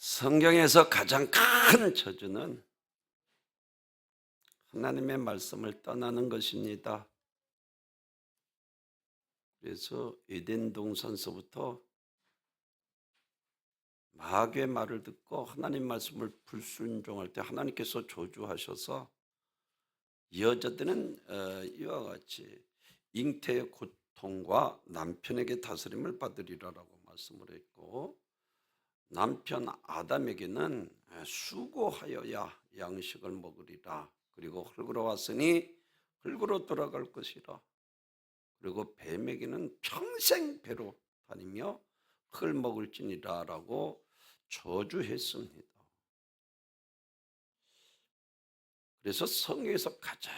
성경에서 가장 큰 저주는 하나님의 말씀을 떠나는 것입니다. 그래서 에덴 동산서부터 마귀의 말을 듣고 하나님 말씀을 불순종할 때 하나님께서 저주하셔서 여자들은 이와 같이 잉태의 고통과 남편에게 다스림을 받으리라라고 말씀을 했고, 남편 아담에게는 수고하여야 양식을 먹으리라. 그리고 흙으로 왔으니 흙으로 돌아갈 것이라. 그리고 뱀에게는 평생 배로 다니며 흙을 먹을지니라 라고 저주했습니다. 그래서 성경에서 가장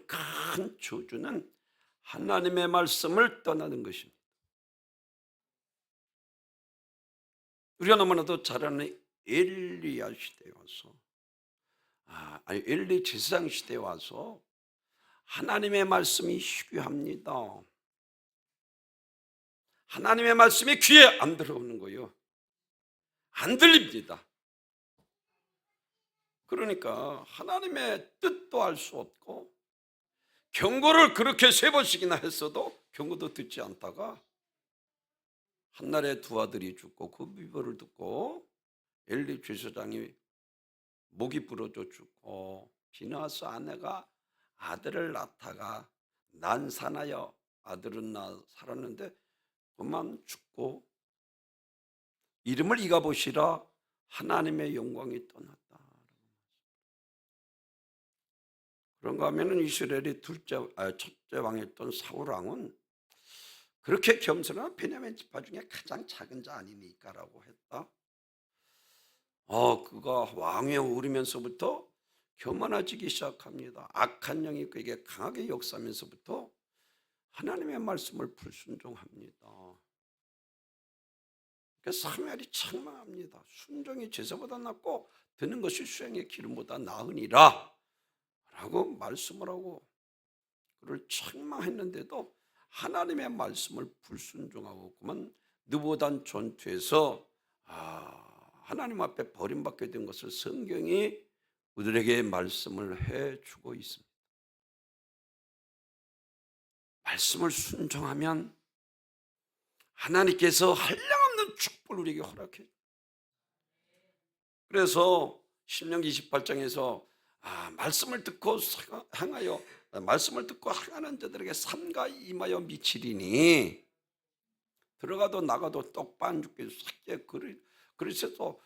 큰 저주는 하나님의 말씀을 떠나는 것입니다. 우리가 너무나도 잘 아는 엘리야 시대에 와서 엘리 제사장 시대에 와서 하나님의 말씀이 희귀합니다. 하나님의 말씀이 귀에 안 들어오는 거예요. 안 들립니다. 그러니까 하나님의 뜻도 알 수 없고, 경고를 그렇게 3번씩이나 했어도 경고도 듣지 않다가 한날에 2 아들이 죽고 그 비보를 듣고 엘리 제사장이 목이 부러져 죽고, 비나스 아내가 아들을 낳다가 난산하여 아들은 살았는데 그만 죽고, 이름을 이가봇이라 하나님의 영광이 떠났다. 그런가 하면 이스라엘의 첫째 왕이었던 사울 왕은 그렇게 겸손한 베냐민 지파 중에 가장 작은 자 아니니까라고 했다. 그가 왕위에 오르면서부터 교만해지기 시작합니다. 악한 영이 그에게 강하게 역사하면서부터 하나님의 말씀을 불순종합니다. 그래서 사무엘이 책망합니다. 순종이 제사보다 낫고 드는 것이 수양의 기름보다 나으니라 라고 말씀을 하고 그를 책망했는데도 하나님의 말씀을 불순종하고 그만 느보단 전투에서 하나님 앞에 버림받게 된 것을 성경이 우리에게 말씀을 해주고 있습니다. 말씀을 순종하면 하나님께서 한량없는 축복을 우리에게 허락해. 그래서 신명기 28장에서 말씀을 듣고 행하여 말씀을 듣고 행하는 자들에게 삼가 임하여 미치리니 들어가도 나가도 떡반 죽게 삭제. 그래서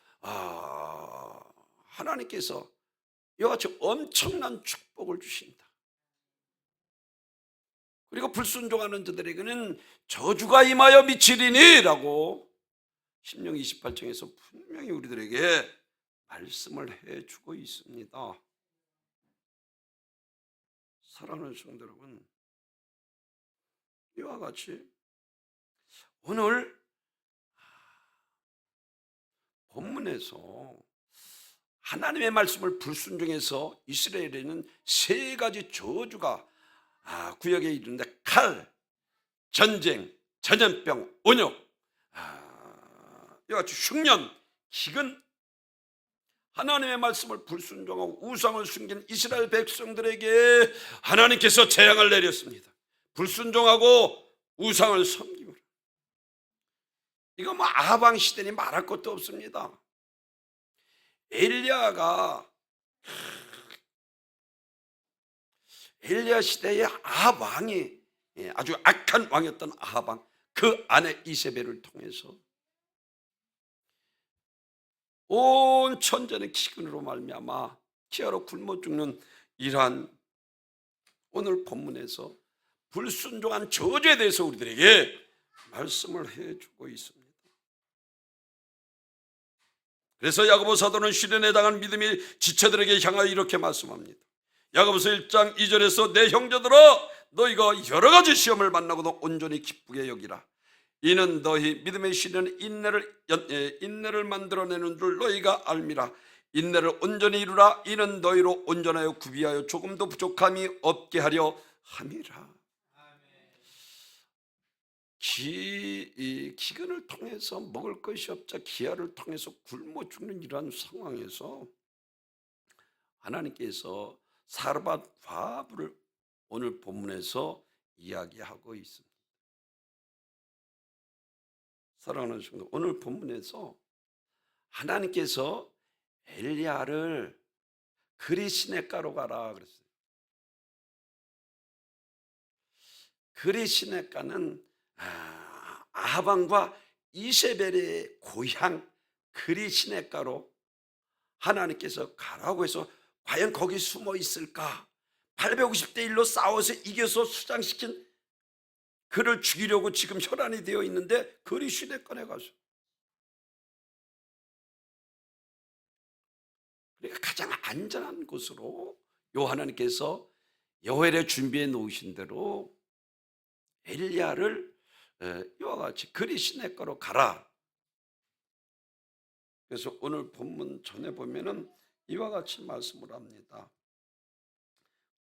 하나님께서 이와 같이 엄청난 축복을 주신다. 그리고 불순종하는 자들에게는 저주가 임하여 미치리니 라고 신명기 28장에서 분명히 우리들에게 말씀을 해주고 있습니다. 사랑하는 성도 여러분, 이와 같이 오늘 본문에서 하나님의 말씀을 불순종해서 이스라엘에는 3가지 저주가 구약에 이르는데, 칼, 전쟁, 전염병, 온역, 이와 같이 흉년, 기근, 하나님의 말씀을 불순종하고 우상을 숨긴 이스라엘 백성들에게 하나님께서 재앙을 내렸습니다. 불순종하고 우상을 섬기므로. 이거 아방 시대니 말할 것도 없습니다. 엘리야 시대의 아합 왕이 아주 악한 왕이었던 아합 왕, 그 아내 이세벨을 통해서 온 천전의 기근으로 말미암아 기아로 굶어 죽는 이러한 오늘 본문에서 불순종한 저주에 대해서 우리들에게 말씀을 해주고 있습니다. 그래서 야고보 사도는 시련에 당한 믿음이 지체들에게 향하여 이렇게 말씀합니다. 야고보서 1장 2절에서 내 형제들아, 너희가 여러 가지 시험을 만나고도 온전히 기쁘게 여기라. 이는 너희 믿음의 시련은 인내를 만들어내는 줄 너희가 알미라. 인내를 온전히 이루라. 이는 너희로 온전하여 구비하여 조금도 부족함이 없게 하려 함이라. 이 기근을 통해서 먹을 것이 없자 기아를 통해서 굶어 죽는 이러한 상황에서 하나님께서 사르밧 과부를 오늘 본문에서 이야기하고 있습니다. 사랑하는 성도, 오늘 본문에서 하나님께서 엘리야를 그리 시냇가로 가라 그랬어요. 그리 시냇가는 아합왕과 이세벨의 고향 그리 시냇가로 하나님께서 가라고 해서 과연 거기 숨어 있을까? 850대 1로 싸워서 이겨서 수장시킨 그를 죽이려고 지금 혈안이 되어 있는데 그리 시냇가에 가서, 그러니까 가장 안전한 곳으로 하나님께서 여호와를 준비해 놓으신 대로 엘리야를 이와 같이 그리 시냇가로 가라. 그래서 오늘 본문 전에 보면은 이와 같이 말씀을 합니다.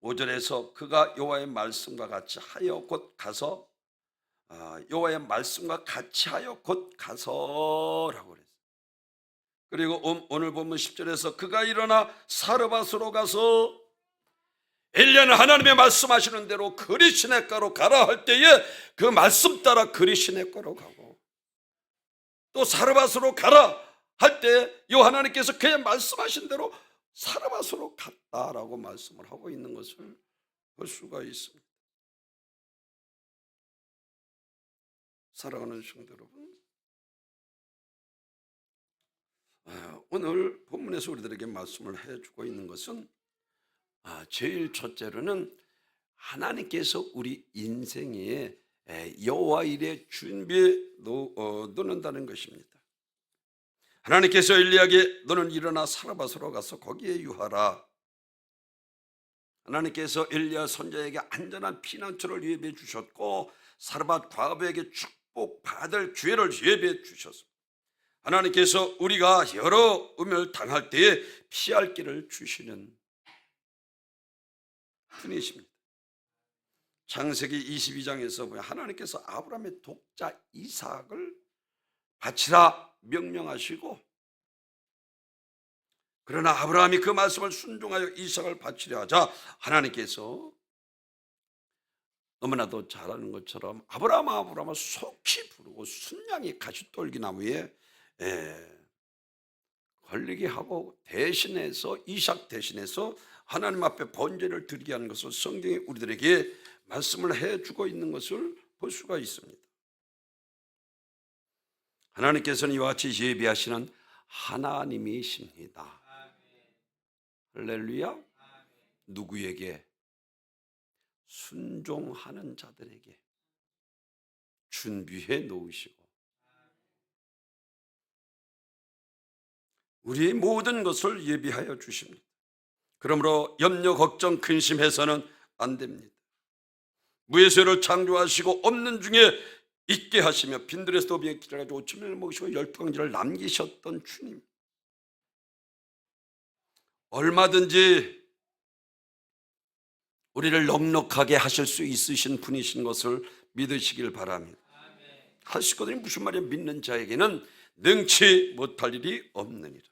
5절에서 그가 여호와의 말씀과 같이 하여 곧 가서, 여호와의 말씀과 같이 하여 곧 가서라고 그랬어요. 그리고 오늘 본문 10절에서 그가 일어나 사르밧으로 가서, 엘리야는 하나님의 말씀하시는 대로 그리 시냇가로 가라 할 때에 그 말씀 따라 그리 시냇가로 가고, 또 사르밧으로 가라 할 때 하나님께서 그의 말씀하신 대로 사르밧으로 갔다라고 말씀을 하고 있는 것을 볼 수가 있습니다. 사랑하는 성도 여러분, 오늘 본문에서 우리들에게 말씀을 해주고 있는 것은 제일 첫째로는 하나님께서 우리 인생에 여호와 일에 준비해 놓는다는 것입니다. 하나님께서 엘리야에게 너는 일어나 사르밧으로 가서 거기에 유하라. 하나님께서 엘리야 선지자에게 안전한 피난처를 예비해 주셨고 사르밧 과부에게 축복받을 기회를 예비해 주셨습니다. 하나님께서 우리가 여러 음을 당할 때에 피할 길을 주시는 분이십니다. 창세기 22장에서 보면 하나님께서 아브라함의 독자 이삭을 바치라 명령하시고, 그러나 아브라함이 그 말씀을 순종하여 이삭을 바치려 하자 하나님께서 너무나도 잘 아는 것처럼 아브라함아 속히 부르고 순양이 가시떨기나무에 걸리게 하고 대신해서 이삭 대신해서 하나님 앞에 번제를 드리게 하는 것을 성경이 우리들에게 말씀을 해주고 있는 것을 볼 수가 있습니다. 하나님께서는 이와 같이 예비하시는 하나님이십니다. 할렐루야. 누구에게? 순종하는 자들에게 준비해 놓으시고 우리의 모든 것을 예비하여 주십니다. 그러므로 염려, 걱정, 근심해서는 안 됩니다. 무에서를 창조하시고 없는 중에 있게 하시며 빈들에서 도비에 길을 가지고 5,000명을 먹이시고 12강지를 남기셨던 주님, 얼마든지 우리를 넉넉하게 하실 수 있으신 분이신 것을 믿으시길 바랍니다. 하시거든요. 무슨 말이에요? 믿는 자에게는 능치 못할 일이 없느니라.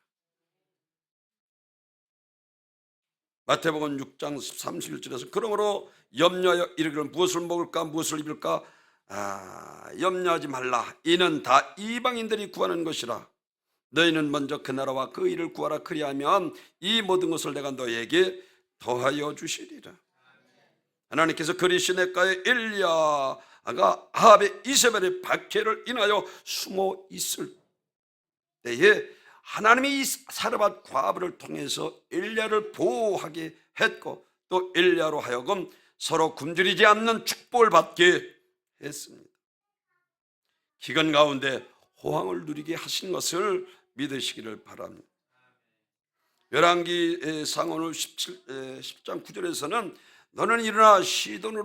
마태복음 6장 31절에서 그러므로 염려하여 이르기를 무엇을 먹을까 무엇을 입을까 염려하지 말라. 이는 다 이방인들이 구하는 것이라. 너희는 먼저 그 나라와 그 일을 구하라. 그리하면 이 모든 것을 내가 너희에게 더하여 주시리라. 하나님께서 그리 시냇가에 엘리야가 아합의 이세벨의 박해를 인하여 숨어 있을 때에 하나님이 이 사르밧 과부를 통해서 엘리야를 보호하게 했고 또 엘리야로 하여금 서로 굶주리지 않는 축복을 받게 했습니다. 기근 가운데 호황을 누리게 하신 것을 믿으시기를 바랍니다. 열왕기 상언을 10장 9절에서는 너는 일어나 시돈에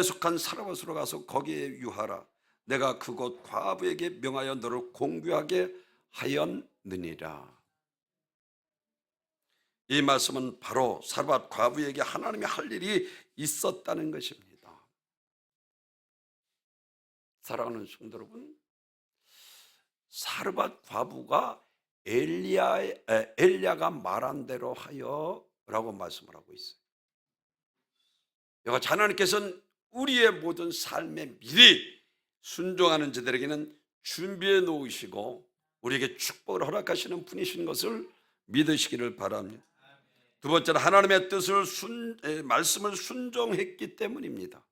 속한 사르밧으로 가서 거기에 유하라. 내가 그곳 과부에게 명하여 너를 공부하게 하였느니라. 이 말씀은 바로 사르밧 과부에게 하나님이 할 일이 있었다는 것입니다. 사랑하는 성도 여러분, 사르밧 과부가 엘리야가 말한 대로 하여 라고 말씀을 하고 있어요. 여호와 하나님께서는 우리의 모든 삶에 미리 순종하는 자들에게는 준비해 놓으시고 우리에게 축복을 허락하시는 분이신 것을 믿으시기를 바랍니다. 두 번째는 하나님의 뜻을 말씀을 순종했기 때문입니다.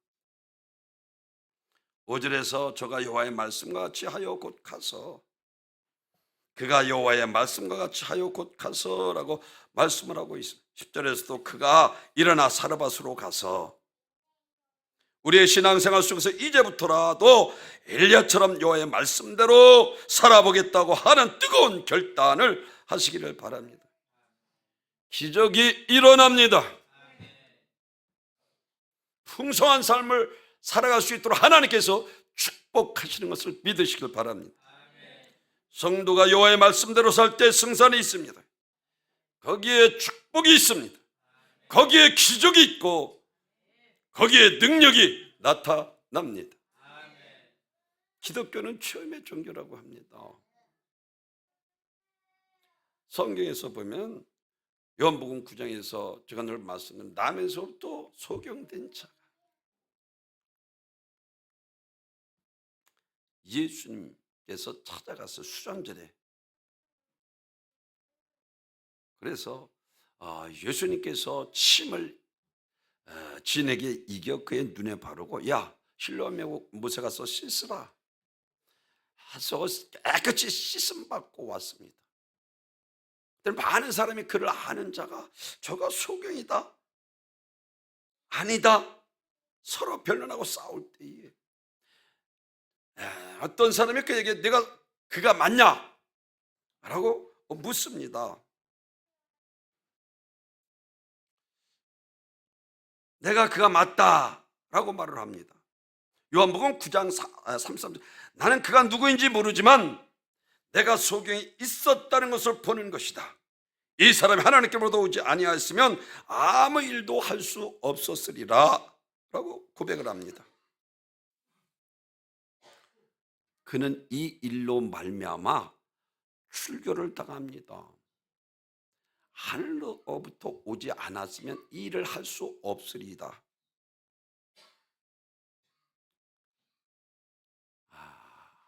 5절에서 저가 여호와의 말씀과 같이 하여 곧 가서, 그가 여호와의 말씀과 같이 하여 곧 가서라고 말씀을 하고 있습니다. 10절에서도 그가 일어나 사르밧으로 가서, 우리의 신앙생활 속에서 이제부터라도 엘리야처럼 여호와의 말씀대로 살아보겠다고 하는 뜨거운 결단을 하시기를 바랍니다. 기적이 일어납니다. 풍성한 삶을 살아갈 수 있도록 하나님께서 축복하시는 것을 믿으시길 바랍니다. 성도가 여호와의 말씀대로 살 때 승산이 있습니다. 거기에 축복이 있습니다. 거기에 기적이 있고 거기에 능력이 나타납니다. 기독교는 체험의 종교라고 합니다. 성경에서 보면 요한복음 9장에서 제가 늘 말씀드린 남에서부터 소경된 자가 예수님께서 찾아가서 수장절에, 그래서 예수님께서 침을 진에게 이겨 그의 눈에 바르고, 야 실로암에 못에 가서 씻으라 해서 깨끗이 씻음 받고 왔습니다. 많은 사람이 그를 아는 자가 저가 소경이다, 아니다 서로 변론하고 싸울 때에 어떤 사람이 그에게 그가 맞냐? 라고 묻습니다. 내가 그가 맞다 라고 말을 합니다. 요한복음 9장 33절, 나는 그가 누구인지 모르지만 내가 소경이 있었다는 것을 보는 것이다. 이 사람이 하나님께로부터 오지 아니하였으면 아무 일도 할 수 없었으리라 라고 고백을 합니다. 그는 이 일로 말미암아 출교를 당합니다. 하늘로부터 오지 않았으면 이 일을 할 수 없으리이다.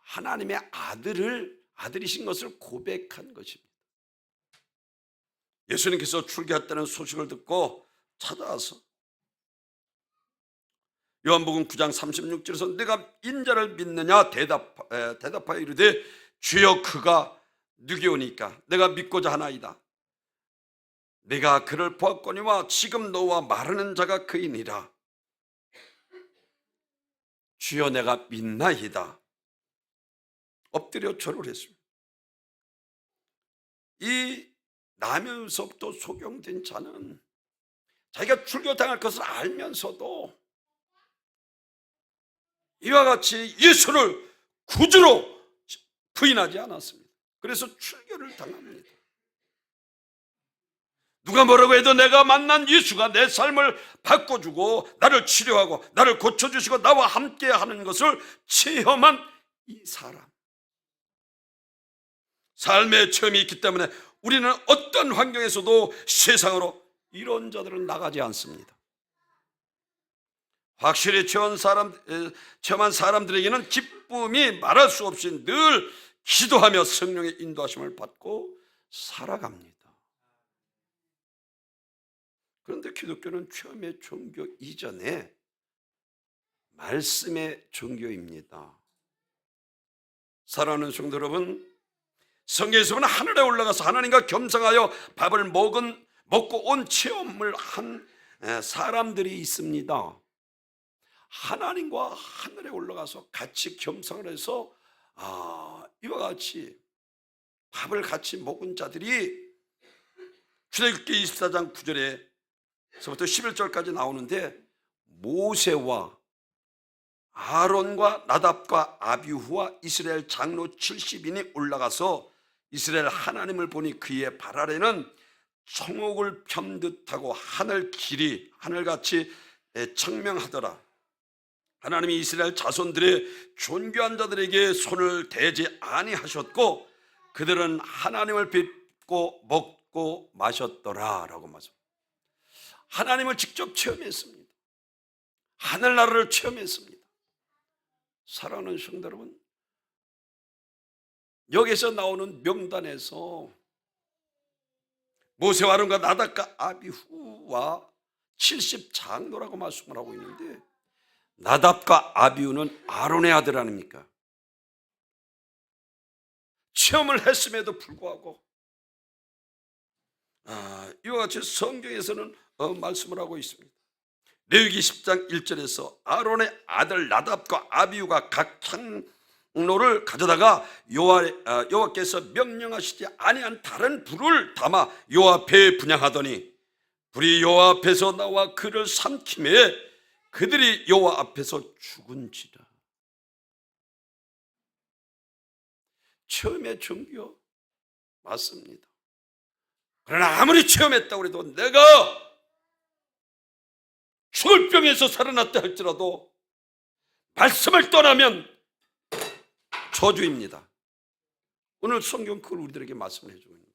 하나님의 아들이신 것을 고백한 것입니다. 예수님께서 출교했다는 소식을 듣고 찾아와서 요한복음 9장 36절에서 내가 인자를 믿느냐 대답하여 이르되 주여 그가 누구오니까 내가 믿고자 하나이다. 내가 그를 보았거니와 지금 너와 말하는 자가 그이니라. 주여 내가 믿나이다. 엎드려 절을 했습니다. 이 나면서부터 소경된 자는 자기가 출교당할 것을 알면서도 이와 같이 예수를 구주로 부인하지 않았습니다. 그래서 출교를 당합니다. 누가 뭐라고 해도 내가 만난 예수가 내 삶을 바꿔주고 나를 치료하고 나를 고쳐주시고 나와 함께 하는 것을 체험한 이 사람, 삶의 체험이 있기 때문에 우리는 어떤 환경에서도 세상으로 이런 자들은 나가지 않습니다. 확실히 체험한 사람들에게는 기쁨이 말할 수 없이 늘 기도하며 성령의 인도하심을 받고 살아갑니다. 그런데 기독교는 체험의 종교 이전에 말씀의 종교입니다. 사랑하는 성도 여러분, 성경에서 보면 하늘에 올라가서 하나님과 겸상하여 밥을 먹고 온 체험을 한 사람들이 있습니다. 하나님과 하늘에 올라가서 같이 겸상을 해서 이와 같이 밥을 같이 먹은 자들이 출애굽기 24장 9절에서부터 11절까지 나오는데, 모세와 아론과 나답과 아비후와 이스라엘 장로 70인이 올라가서 이스라엘 하나님을 보니 그의 발 아래는 청옥을 편 듯하고 하늘같이 청명하더라. 하나님이 이스라엘 자손들의 존귀한 자들에게 손을 대지 아니하셨고 그들은 하나님을 뵙고 먹고 마셨더라라고 말씀합니다. 하나님을 직접 체험했습니다. 하늘나라를 체험했습니다. 사랑하는 성도 여러분, 여기서 나오는 명단에서 모세와 아론과 나답과 아비후와 70장로라고 말씀을 하고 있는데, 나답과 아비후는 아론의 아들 아닙니까? 체험을 했음에도 불구하고 이와 같이 성경에서는 말씀을 하고 있습니다. 레위기 10장 1절에서 아론의 아들 나답과 아비후가 각 장로를 가져다가 여호와께서 명령하시지 아니한 다른 불을 담아 여호와 앞에 분향하더니 불이 여호와 앞에서 나와 그를 삼키매 그들이 여호와 앞에서 죽은지라. 체험의 종교 맞습니다. 그러나 아무리 체험했다고 해도 내가 죽을 병에서 살아났다 할지라도 말씀을 떠나면 저주입니다. 오늘 성경 그걸 우리들에게 말씀을 해주고 있는 거예요.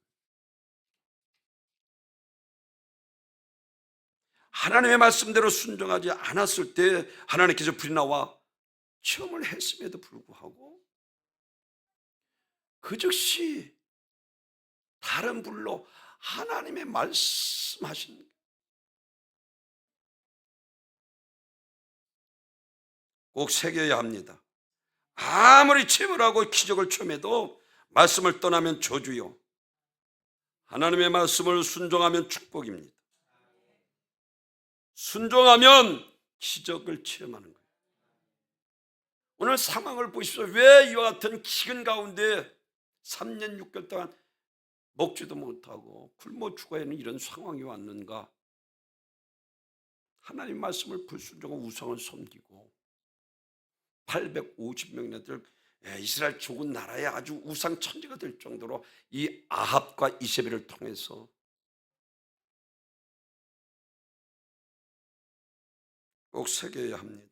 하나님의 말씀대로 순종하지 않았을 때 하나님께서 불이 나와 체험을 했음에도 불구하고 그 즉시 다른 불로 하나님의 말씀하신 꼭 새겨야 합니다. 아무리 체험을 하고 기적을 체험해도 말씀을 떠나면 저주요, 하나님의 말씀을 순종하면 축복입니다. 순종하면 기적을 체험하는 거예요. 오늘 상황을 보십시오. 왜 이와 같은 기근 가운데 3년 6개월 동안 먹지도 못하고 굶어 죽어야 하는 이런 상황이 왔는가? 하나님 말씀을 불순종하고 우상을 섬기고 850명이나 될 이스라엘 좁은 나라에 아주 우상 천지가 될 정도로 이 아합과 이세벨을 통해서 꼭 새겨야 합니다.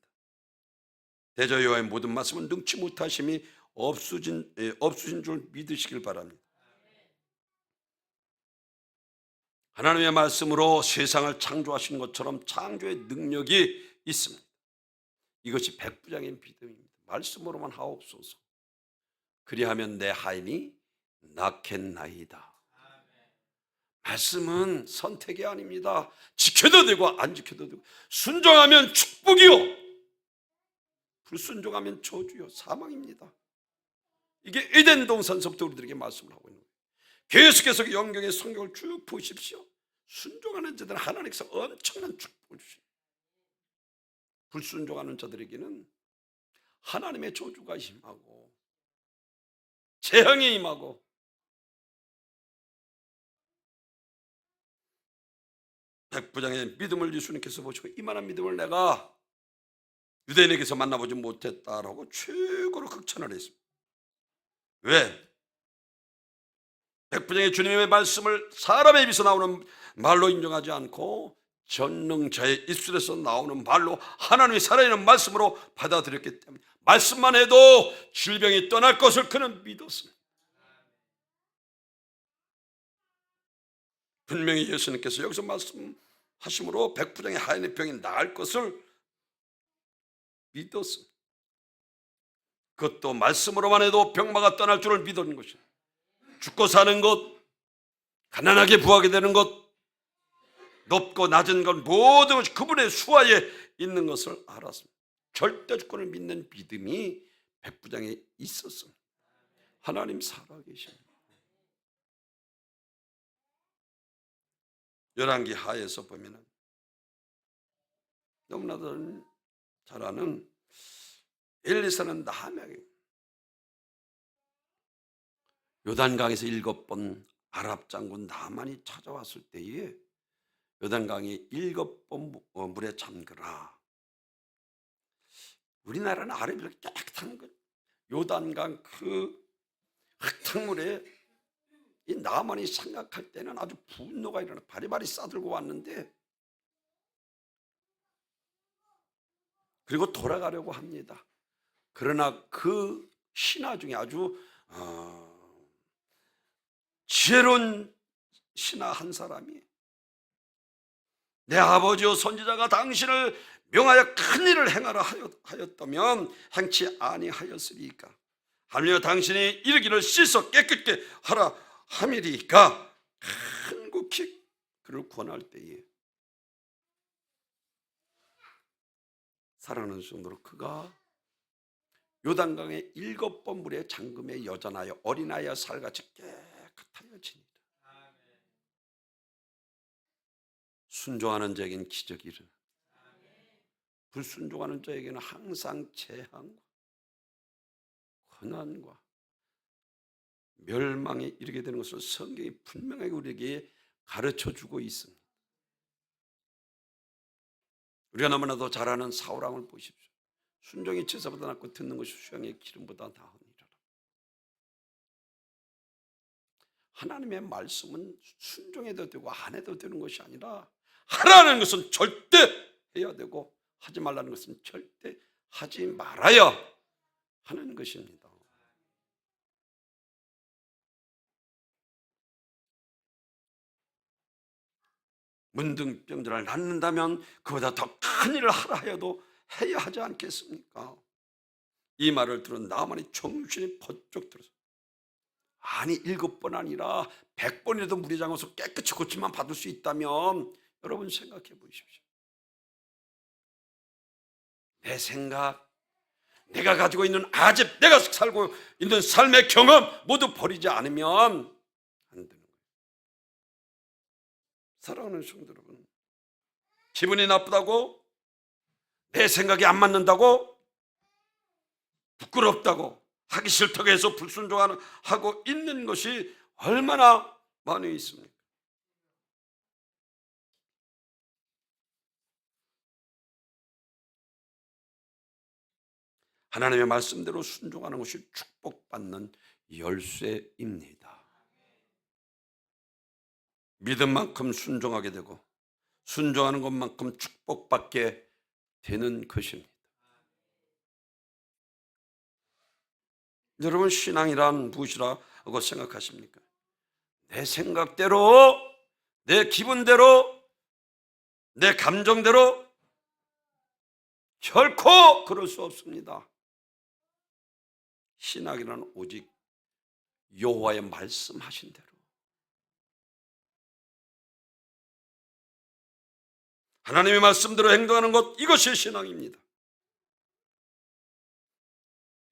대저 여호와의 모든 말씀은 능치 못하심이 없으신 줄 믿으시길 바랍니다. 하나님의 말씀으로 세상을 창조하신 것처럼 창조의 능력이 있습니다. 이것이 백부장의 믿음입니다. 말씀으로만 하옵소서. 그리하면 내 하인이 낫겠나이다. 말씀은 선택이 아닙니다. 지켜도 되고 안 지켜도 되고, 순종하면 축복이요, 불순종하면 저주요, 사망입니다. 이게 에덴 동산서부터 우리들에게 말씀을 하고 있는 거예요. 계속해서 영경의 성경을 쭉 보십시오. 순종하는 자들은 하나님께서 엄청난 축복을 주십니다. 불순종하는 자들에게는 하나님의 저주가 임하고 재앙이 임하고, 백부장의 믿음을 예수님께서 보시고 이만한 믿음을 내가 유대인에게서 만나보지 못했다라고 최고로 극찬을 했습니다. 왜? 백부장의 주님의 말씀을 사람의 입에서 나오는 말로 인정하지 않고 전능자의 입술에서 나오는 말로 하나님의 살아있는 말씀으로 받아들였기 때문에 말씀만 해도 질병이 떠날 것을 그는 믿었습니다. 분명히 예수님께서 여기서 말씀하심으로 백부장의 하인의 병이 나을 것을 믿었습니다. 그것도 말씀으로만 해도 병마가 떠날 줄을 믿었는 것입니다. 죽고 사는 것, 가난하게 부하게 되는 것, 높고 낮은 것 모든 것이 그분의 수하에 있는 것을 알았습니다. 절대 주권을 믿는 믿음이 백부장에 있었습니다. 하나님 살아계십니다. 열왕기 하에서 보면은 너무나도 잘 아는 엘리사는 나하명이 요단강에서 7번 아랍 장군 나만이 찾아왔을 때에 요단강이 7번 물에 잠그라. 우리나라는 아랍이라 깨끗한 것, 요단강 그 흙탕물에 이 나만이 생각할 때는 아주 분노가 일어나 바리바리 싸들고 왔는데 그리고 돌아가려고 합니다. 그러나 그 신하 중에 아주 지혜로운 신하 한 사람이 내 아버지요 선지자가 당신을 명하여 큰 일을 행하라 하였다면 행치 아니하였으리까? 하물며 당신이 이르기를 씻어 깨끗게 하라 함이리까? 간곡히 그를 권할 때에 사랑하는 성도로 그가 요단강의 7번 물에 잠금에 여전하여 어린아이와 살같이 깨끗하여 지니라. 순종하는 자에게는 기적이 일어나, 불순종하는 자에게는 항상 재앙과 고난과 멸망에 이르게 되는 것을 성경이 분명하게 우리에게 가르쳐주고 있습니다. 우리가 너무나도 잘 아는 사울왕을 보십시오. 순종이 제사보다 낫고 듣는 것이 수양의 기름보다 나으니라. 하나님의 말씀은 순종해도 되고 안 해도 되는 것이 아니라 하라는 것은 절대 해야 되고 하지 말라는 것은 절대 하지 말아야 하는 것입니다. 문둥병들을 낫는다면 그보다 더 큰 일을 하라 해도 해야 하지 않겠습니까? 이 말을 들은 나만이 정신이 번쩍 들어서 아니 7번 아니라 100번이라도 물에 잠가서 깨끗이 고침만 받을 수 있다면 여러분 생각해 보십시오. 내 생각, 내가 가지고 있는 아집, 내가 살고 있는 삶의 경험 모두 버리지 않으면 안 되는 거예요. 사랑하는 성도 여러분, 기분이 나쁘다고, 내 생각이 안 맞는다고, 부끄럽다고, 하기 싫다고 해서 불순종하고 있는 것이 얼마나 많이 있습니까? 하나님의 말씀대로 순종하는 것이 축복받는 열쇠입니다. 믿은 만큼 순종하게 되고 순종하는 것만큼 축복받게 되는 것입니다. 여러분, 신앙이란 무엇이라고 생각하십니까? 내 생각대로, 내 기분대로, 내 감정대로 결코 그럴 수 없습니다. 신학이란 오직 여호와의 말씀하신 대로, 하나님의 말씀대로 행동하는 것, 이것이 신앙입니다.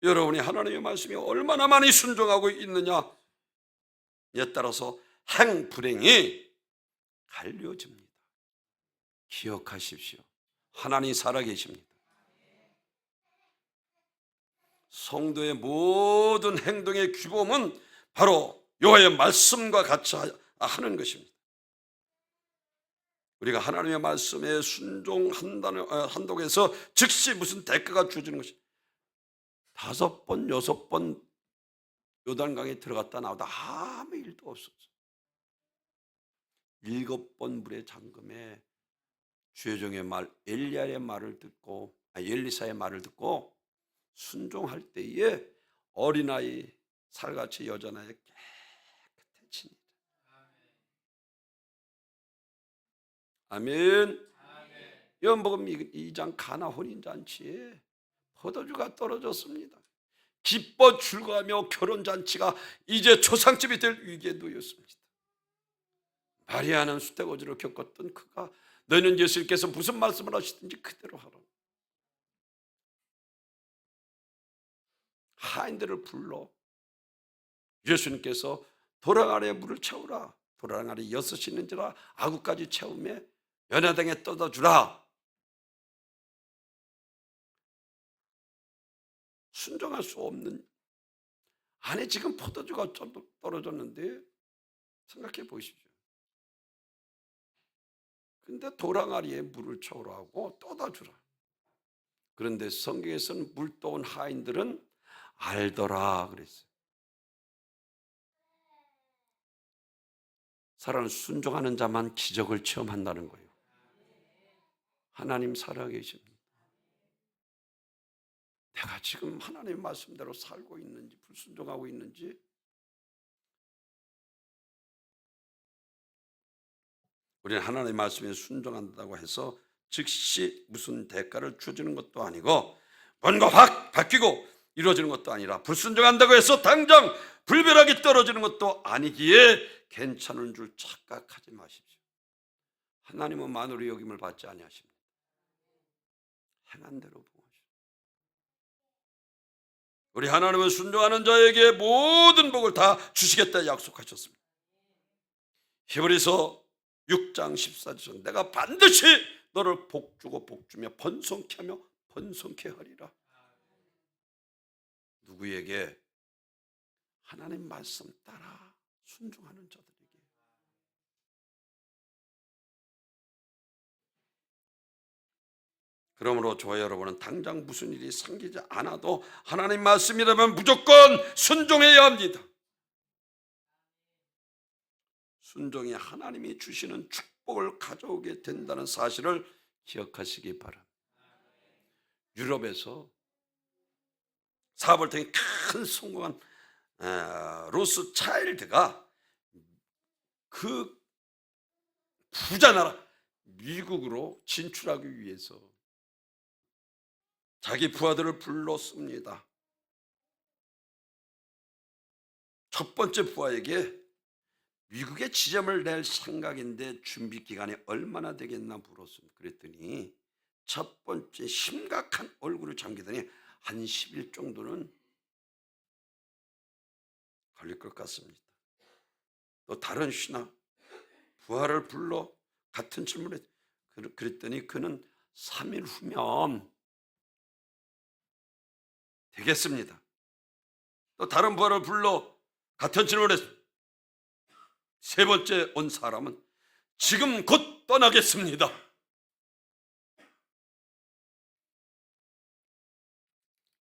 여러분이 하나님의 말씀이 얼마나 많이 순종하고 있느냐에 따라서 행불행이 갈려집니다. 기억하십시오. 하나님이 살아계십니다. 성도의 모든 행동의 규범은 바로 여호와의 말씀과 같이 하는 것입니다. 우리가 하나님의 말씀에 순종한다고 해서 즉시 무슨 대가가 주어지는 것이 5번, 6번 요단강에 들어갔다 나오다 아무 일도 없었어요. 7번 물의 잠금에 주의 종의 말 엘리야의 말을 듣고 엘리사의 말을 듣고 순종할 때에 어린아이 살같이 여전하여 깨끗해집니다. 아멘. 요한복음 2장 가나 혼인잔치에 포도주가 떨어졌습니다. 기뻐 즐거워하며 결혼잔치가 이제 초상집이 될 위기에 놓였습니다. 마리아는 수태고지를 겪었던 그가 너희는 예수님께서 무슨 말씀을 하시든지 그대로 하라. 하인들을 불러 예수님께서 도랑 아래에 물을 채우라. 도랑 아래 6이 있는지라 아구까지 채우며 연회당에 떠다 주라. 순종할 수 없는 안에 지금 포도주가 떨어졌는데 생각해 보십시오. 근데 도랑아리에 물을 채우라고 떠다 주라. 그런데 성경에서는 물 떠온 하인들은 알더라 그랬어요. 사랑을 순종하는 자만 기적을 체험한다는 거예요. 하나님 살아계십니다. 내가 지금 하나님의 말씀대로 살고 있는지 불순종하고 있는지, 우리는 하나님의 말씀에 순종한다고 해서 즉시 무슨 대가를 주어지는 것도 아니고 뭔가 확 바뀌고 이루어지는 것도 아니라 불순종한다고 해서 당장 불벼락이 떨어지는 것도 아니기에 괜찮은 줄 착각하지 마십시오. 하나님은 만으로 여김을 받지 아니하십니다. 행한 대로 보십시오. 우리 하나님은 순종하는 자에게 모든 복을 다 주시겠다 약속하셨습니다. 히브리서 6장 14절, 내가 반드시 너를 복주고 복주며 번성케 하며 번성케 하리라. 누구에게? 하나님 말씀 따라 순종하는 자들에게. 그러므로 저와 여러분은 당장 무슨 일이 생기지 않아도 하나님 말씀이라면 무조건 순종해야 합니다. 순종이 하나님이 주시는 축복을 가져오게 된다는 사실을 기억하시기 바랍니다. 유럽에서 사업을 통해 큰 성공한 로스 차일드가 그 부자 나라 미국으로 진출하기 위해서 자기 부하들을 불렀습니다. 첫 번째 부하에게 미국에 지점을 낼 생각인데 준비 기간이 얼마나 되겠나 물었습니다. 그랬더니 첫 번째 심각한 얼굴을 잠기더니 한 10일 정도는 걸릴 것 같습니다. 또 다른 신하 부하를 불러 같은 질문을 그랬더니 그는 3일 후면 되겠습니다. 또 다른 부하를 불러 같은 질문을 했습니다. 세 번째 온 사람은 지금 곧 떠나겠습니다.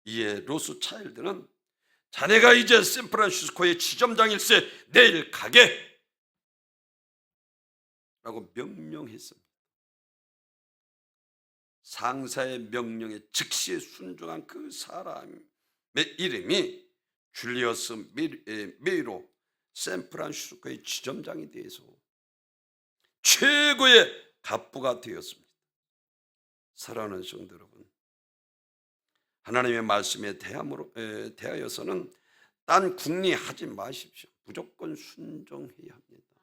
이에 로스 차일드는 자네가 이제 샌프란시스코의 지점장일세 내일 가게 라고 명령했습니다. 상사의 명령에 즉시 순종한 그 사람의 이름이 줄리어스 메이로 샌프란시스코의 지점장이 되어서 최고의 갑부가 되었습니다. 사랑하는 성도 여러분, 하나님의 말씀에 대하여서는 딴 궁리하지 마십시오. 무조건 순종해야 합니다.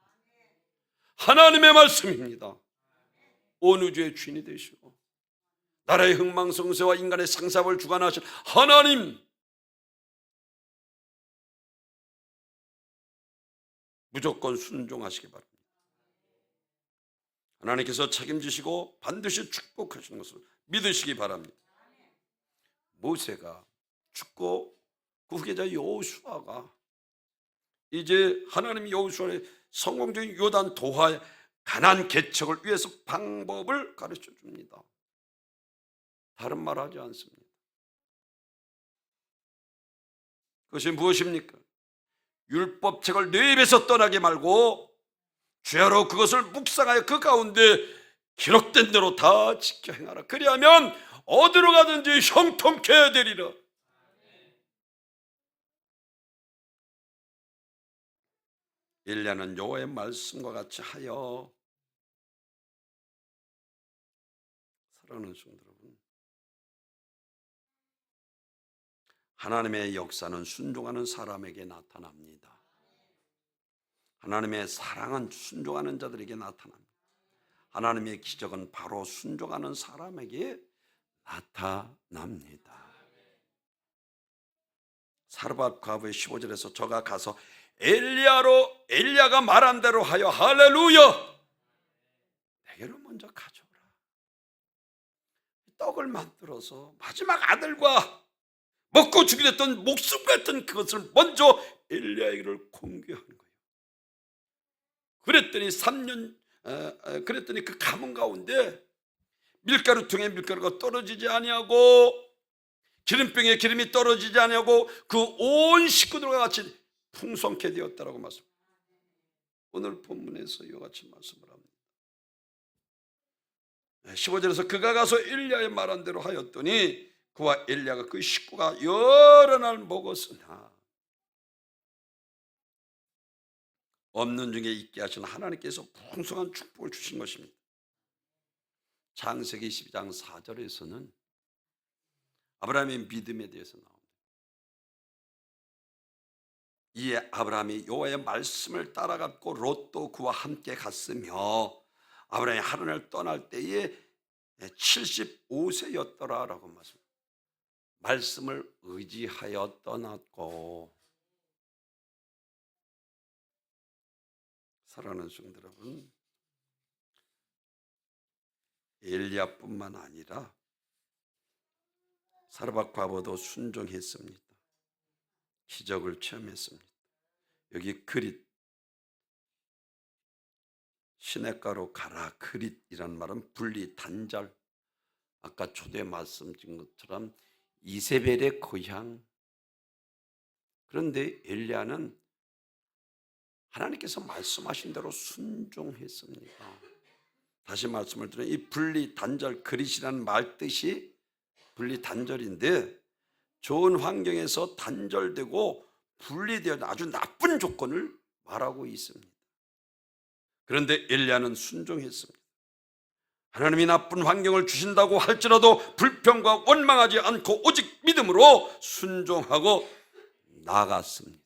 하나님의 말씀입니다. 온 우주의 주인이 되시고 나라의 흥망성쇠와 인간의 상사를 주관하신 하나님, 무조건 순종하시기 바랍니다. 하나님께서 책임지시고 반드시 축복하시는 것을 믿으시기 바랍니다. 모세가 죽고 그 후계자 여호수아가 이제 하나님 여호수아의 성공적인 요단 도하의 가나안 개척을 위해서 방법을 가르쳐 줍니다. 다른 말 하지 않습니다. 그것이 무엇입니까? 율법책을 내 입에서 떠나게 말고 죄로 그것을 묵상하여 그 가운데 기록된 대로 다 지켜 행하라. 그리하면 어디로 가든지 형통케 되리라. 엘리야는 여호와의 말씀과 같이 하여, 사랑하는 성도 여러분, 하나님의 역사는 순종하는 사람에게 나타납니다. 하나님의 사랑은 순종하는 자들에게 나타납니다. 하나님의 기적은 바로 순종하는 사람에게 나타납니다. 사르밧 과부의 15절에서 저가 가서 엘리야가 말한 대로 하여 할렐루야, 내게로 먼저 가져오라. 떡을 만들어서 마지막 아들과 먹고 죽게 됐던 목숨 같은 그것을 먼저 엘리야에게를 공개하는 거예요. 그랬더니 그 가문 가운데 밀가루통에 밀가루가 떨어지지 아니하고 기름병에 기름이 떨어지지 아니하고 그 온 식구들과 같이 풍성케 되었다라고 말씀합니다. 오늘 본문에서 이와 같이 말씀을 합니다. 15절에서 그가 가서 엘리야의 말한 대로 하였더니 그와 엘리야가 그 식구가 여러 날 먹었으나 없는 중에 있게 하신 하나님께서 풍성한 축복을 주신 것입니다. 창세기 12장 4절에서는 아브라함의 믿음에 대해서 나옵니다. 이에 아브라함이 여호와의 말씀을 따라갔고 롯도 그와 함께 갔으며 아브라함이 하란을 떠날 때에 75세였더라라고 말씀합니다. 말씀을 의지하여 떠났고, 사랑하는 성도 여러분, 엘리야뿐만 아니라 사르밧 과부도 순종했습니다. 기적을 체험했습니다. 여기 그릿, 시냇가로 가라. 그릿이란 말은 분리, 단절. 아까 초대 말씀드린 것처럼 이세벨의 고향. 그런데 엘리야는 하나님께서 말씀하신 대로 순종했습니다. 다시 말씀을 드리면 이 분리, 단절, 그릿이라는 말 뜻이 분리, 단절인데 좋은 환경에서 단절되고 분리되어 아주 나쁜 조건을 말하고 있습니다. 그런데 엘리야는 순종했습니다. 하나님이 나쁜 환경을 주신다고 할지라도 불평과 원망하지 않고 오직 믿음으로 순종하고 나갔습니다.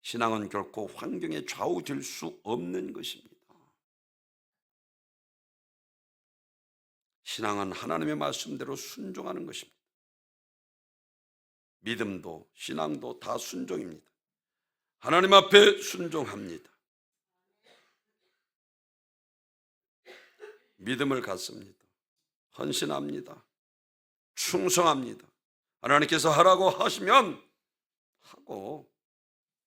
신앙은 결코 환경에 좌우될 수 없는 것입니다. 신앙은 하나님의 말씀대로 순종하는 것입니다. 믿음도 신앙도 다 순종입니다. 하나님 앞에 순종합니다. 믿음을 갖습니다. 헌신합니다. 충성합니다. 하나님께서 하라고 하시면 하고,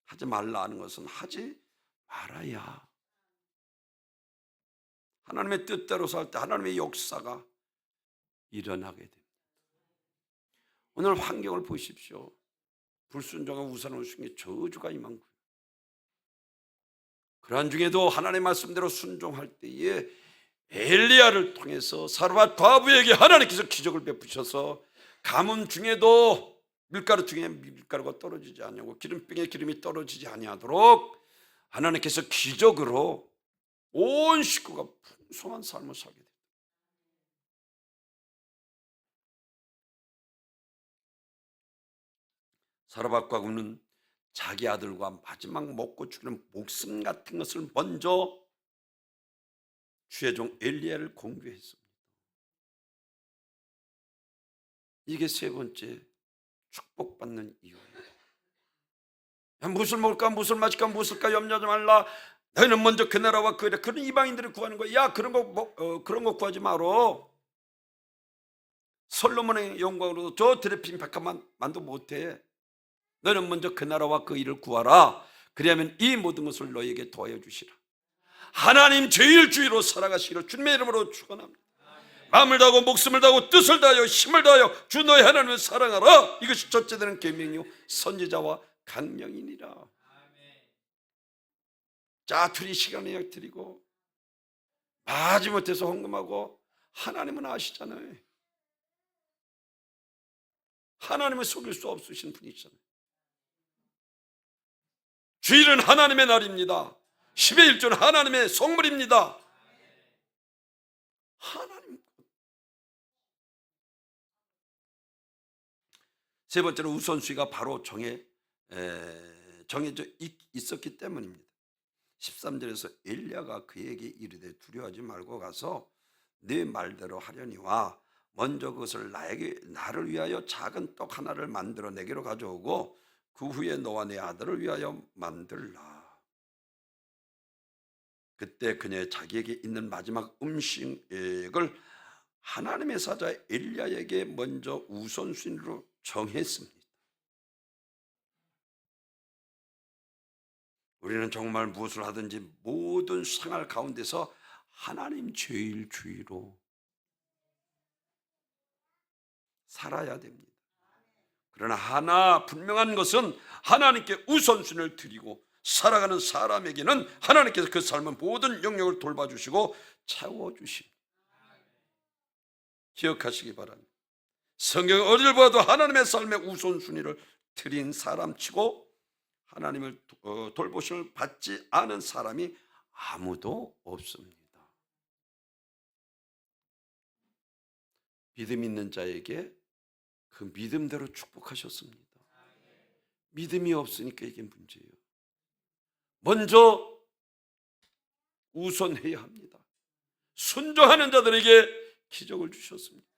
하지 말라 하는 것은 하지 말아야 하나님의 뜻대로 살 때 하나님의 역사가 일어나게 됩니다. 오늘 환경을 보십시오. 불순종과 우상을 숨겨 저주가 임한 거예요. 그러한 중에도 하나님의 말씀대로 순종할 때에 엘리야를 통해서 사르밧 과부에게 하나님께서 기적을 베푸셔서 가뭄 중에도 밀가루 중에 밀가루가 떨어지지 아니하고 기름병에 기름이 떨어지지 아니하도록 하나님께서 기적으로 온 식구가 풍성한 삶을 살게 됩니다. 사르밧 과부는 자기 아들과 마지막 먹고 죽는 목숨 같은 것을 먼저 주의 종 엘리야를 공개했습니다. 이게 세 번째 축복받는 이유예요. 무엇을 먹을까, 무엇을 마실까, 무엇을까 염려하지 말라. 너희는 먼저 그 나라와 그 그런 이방인들을 구하는 거야. 야, 그런 거 구하지 마라. 솔로몬의 영광으로도 저 드레핀 백합만도 못해. 너는 먼저 그 나라와 그 일을 구하라. 그리하면 이 모든 것을 너에게 더하여 주시라. 하나님 제일주의로 살아가시기를 주님의 이름으로 축원합니다. 마음을 다하고 목숨을 다하고 뜻을 다하여 힘을 다하여 주 너의 하나님을 사랑하라. 이것이 첫째 되는 계명이요 선지자와 강령이니라. 짜투리 시간을 드리고 마지못해서 헌금하고, 하나님은 아시잖아요. 하나님을 속일 수 없으신 분이잖아요. 주일은 하나님의 날입니다. 10의 1조는 하나님의 성물입니다. 하나님. 세 번째로 우선순위가 바로 정해져 있었기 때문입니다. 13절에서 엘리야가 그에게 이르되 두려워하지 말고 가서 네 말대로 하려니와 먼저 그것을 나를 위하여 작은 떡 하나를 만들어 내게로 가져오고 그 후에 너와 내 아들을 위하여 만들라. 그때 그녀의 자기에게 있는 마지막 음식을 하나님의 사자 엘리야에게 먼저 우선순위로 정했습니다. 우리는 정말 무엇을 하든지 모든 생활 가운데서 하나님 제일주의로 살아야 됩니다. 그러나 하나 분명한 것은 하나님께 우선순위를 드리고 살아가는 사람에게는 하나님께서 그 삶은 모든 영역을 돌봐주시고 채워주십니다. 기억하시기 바랍니다. 성경 어딜 봐도 하나님의 삶의 우선순위를 틀린 사람치고 하나님을 돌보심을 받지 않은 사람이 아무도 없습니다. 믿음 있는 자에게 그 믿음대로 축복하셨습니다. 믿음이 없으니까 이게 문제예요. 먼저 우선해야 합니다. 순종하는 자들에게 기적을 주셨습니다.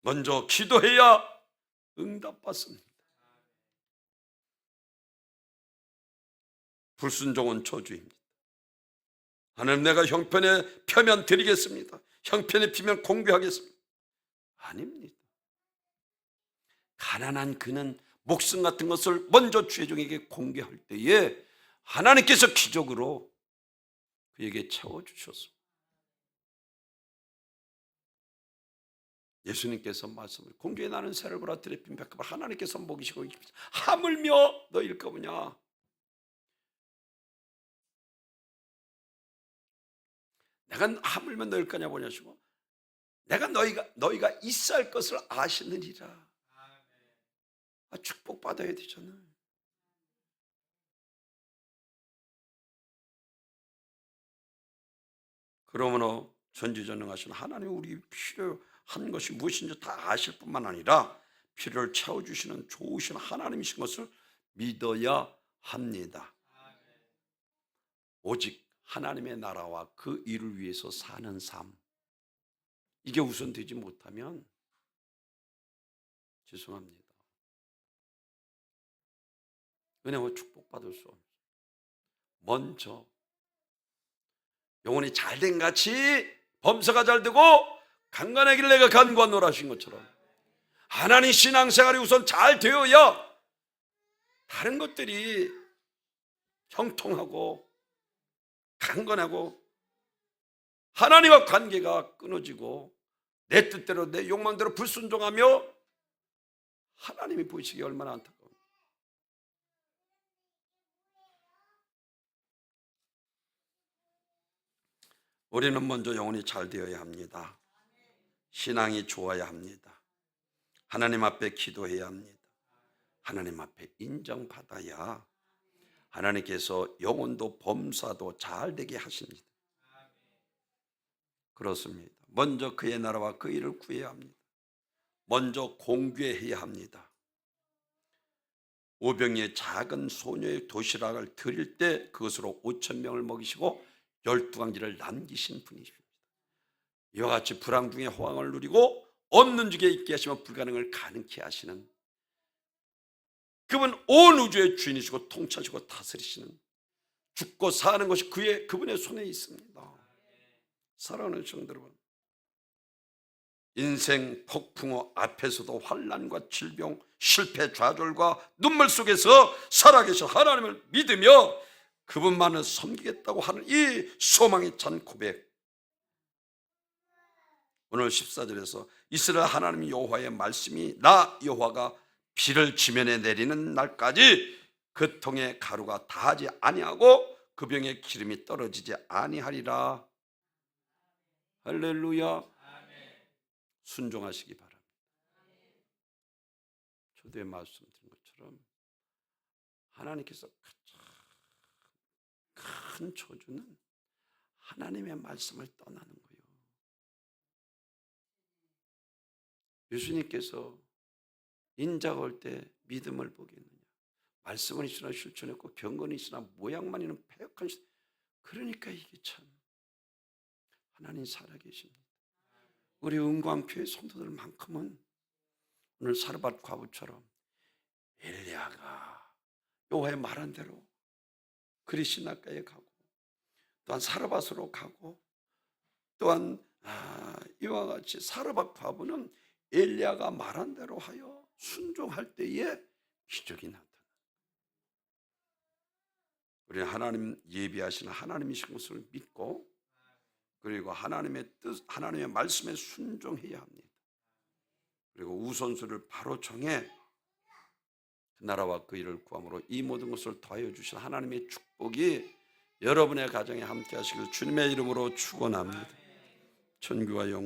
먼저 기도해야 응답받습니다. 불순종은 저주입니다. 하나님, 내가 형편에 펴면 드리겠습니다. 형편에 피면 공개하겠습니다. 아닙니다. 가난한 그는 목숨 같은 것을 먼저 주의종에게 공개할 때에 하나님께서 기적으로 그에게 채워주셨습니다. 예수님께서 말씀을 공중에 나는 새를 보라 드레핀 백합을 하나님께서 먹이시고 하물며 너일까 보냐. 내가 하물며 너일 거냐 보냐시고 내가 너희가 있어야 할 것을 아시느니라. 축복받아야 되잖아요. 그러므로 전지전능하신 하나님, 우리 필요한 것이 무엇인지 다 아실 뿐만 아니라 필요를 채워주시는 좋으신 하나님이신 것을 믿어야 합니다. 오직 하나님의 나라와 그 일을 위해서 사는 삶, 이게 우선되지 못하면 죄송합니다. 은혜와 축복받을 수 없어요. 먼저 영혼이 잘된 같이 범사가 잘 되고 강간하길 내가 간구하노라 하신 것처럼 하나님 신앙생활이 우선 잘 되어야 다른 것들이 형통하고 강건하고 하나님과 관계가 끊어지고 내 뜻대로 내 욕망대로 불순종하며 하나님이 보시기에 얼마나 안타까워요. 우리는 먼저 영혼이 잘 되어야 합니다. 신앙이 좋아야 합니다. 하나님 앞에 기도해야 합니다. 하나님 앞에 인정받아야 하나님께서 영혼도 범사도 잘 되게 하십니다. 그렇습니다. 먼저 그의 나라와 그 일을 구해야 합니다. 먼저 공개해야 합니다. 오병이의 작은 소녀의 도시락을 드릴 때 그것으로 5,000명을 먹이시고 12강지를 남기신 분이십니다. 이와 같이 불황 중에 호황을 누리고 없는 중에 있게 하시며 불가능을 가능케 하시는 그분, 온 우주의 주인이시고 통치하시고 다스리시는, 죽고 사는 것이 그분의 손에 있습니다. 사랑하는 성도 여러분, 인생 폭풍우 앞에서도 환난과 질병, 실패, 좌절과 눈물 속에서 살아계신 하나님을 믿으며 그분만을 섬기겠다고 하는 이 소망의 찬 고백, 오늘 14절에서 이스라엘 하나님 여호와의 말씀이 나 여호와가 비를 지면에 내리는 날까지 그 통에 가루가 다하지 아니하고 그 병에 기름이 떨어지지 아니하리라. 할렐루야. 순종하시기 바랍니다. 초대에 말씀드린 것처럼 하나님께서 큰 저주는 하나님의 말씀을 떠나는 거예요. 예수님께서 인자가 올 때 믿음을 보겠느냐, 말씀은 있으나 실천이 없고 경건이 있으나 모양만 있는 패역한 시대. 그러니까 이게 참 하나님 살아계십니다. 우리 은광교회 성도들만큼은 오늘 사르밧 과부처럼 엘리야가 여호와의 말한 대로 그리시나가에 가고 또한 사르밧으로 가고 또한 이와 같이 사르밧 과부는 엘리야가 말한 대로 하여 순종할 때에 기적이 나타나. 우리는 하나님 예비하시는 하나님이신 것을 믿고 그리고 하나님의 뜻, 하나님의 말씀에 순종해야 합니다. 그리고 우선순위를 바로 정해 그 나라와 그 일을 구함으로 이 모든 것을 더하여 주신 하나님의 축복이 여러분의 가정에 함께 하시길 주님의 이름으로 축원합니다. 천국과 영광